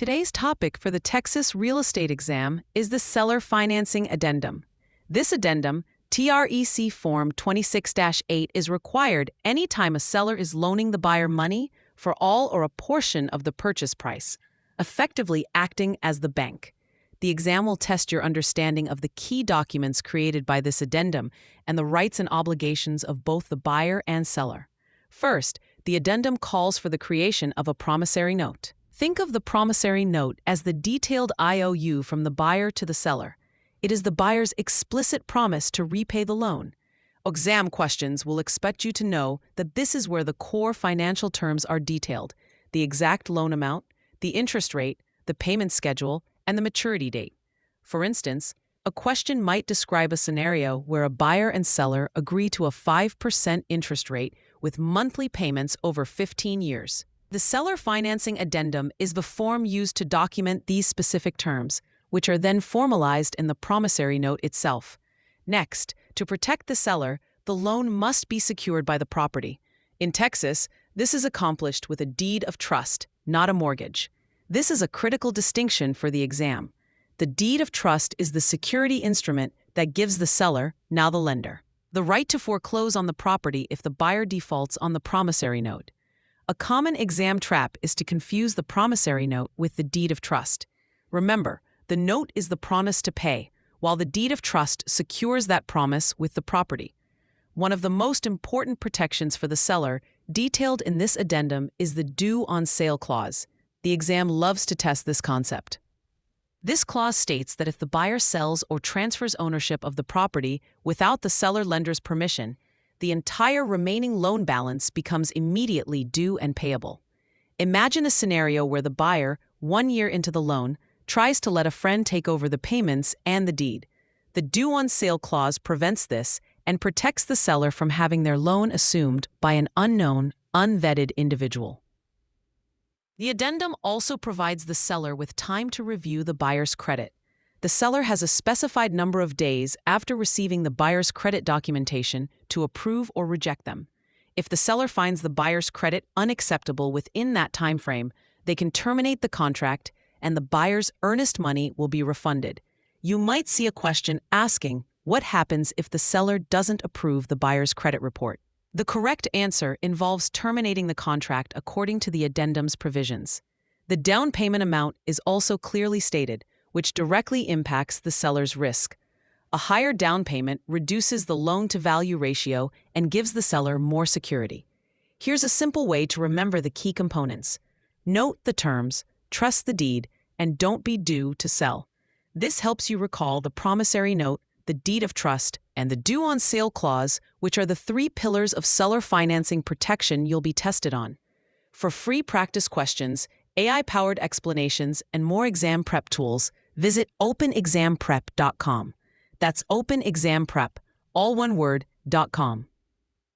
Today's topic for the Texas real estate exam is the Seller Financing Addendum. This addendum, TREC Form 26-8, is required anytime a seller is loaning the buyer money for all or a portion of the purchase price, effectively acting as the bank. The exam will test your understanding of the key documents created by this addendum and the rights and obligations of both the buyer and seller. First, the addendum calls for the creation of a promissory note. Think of the promissory note as the detailed IOU from the buyer to the seller. It is the buyer's explicit promise to repay the loan. Exam questions will expect you to know that this is where the core financial terms are detailed: the exact loan amount, the interest rate, the payment schedule, and the maturity date. For instance, a question might describe a scenario where a buyer and seller agree to a 5% interest rate with monthly payments over 15 years. The Seller Financing Addendum is the form used to document these specific terms, which are then formalized in the promissory note itself. Next, to protect the seller, the loan must be secured by the property. In Texas, this is accomplished with a deed of trust, not a mortgage. This is a critical distinction for the exam. The deed of trust is the security instrument that gives the seller, now the lender, the right to foreclose on the property if the buyer defaults on the promissory note. A common exam trap is to confuse the promissory note with the deed of trust. Remember, the note is the promise to pay, while the deed of trust secures that promise with the property. One of the most important protections for the seller, detailed in this addendum, is the due on sale clause. The exam loves to test this concept. This clause states that if the buyer sells or transfers ownership of the property without the seller-lender's permission, the entire remaining loan balance becomes immediately due and payable. Imagine a scenario where the buyer, 1 year into the loan, tries to let a friend take over the payments and the deed. The due on sale clause prevents this and protects the seller from having their loan assumed by an unknown, unvetted individual. The addendum also provides the seller with time to review the buyer's credit. The seller has a specified number of days after receiving the buyer's credit documentation to approve or reject them. If the seller finds the buyer's credit unacceptable within that time frame, they can terminate the contract and the buyer's earnest money will be refunded. You might see a question asking, what happens if the seller doesn't approve the buyer's credit report? The correct answer involves terminating the contract according to the addendum's provisions. The down payment amount is also clearly stated, which directly impacts the seller's risk. A higher down payment reduces the loan-to-value ratio and gives the seller more security. Here's a simple way to remember the key components. Note the terms, trust the deed, and don't be due to sell. This helps you recall the promissory note, the deed of trust, and the due on sale clause, which are the 3 pillars of seller financing protection you'll be tested on. For free practice questions, AI-powered explanations, and more exam prep tools, visit openexamprep.com. That's openexamprep, all one word, .com.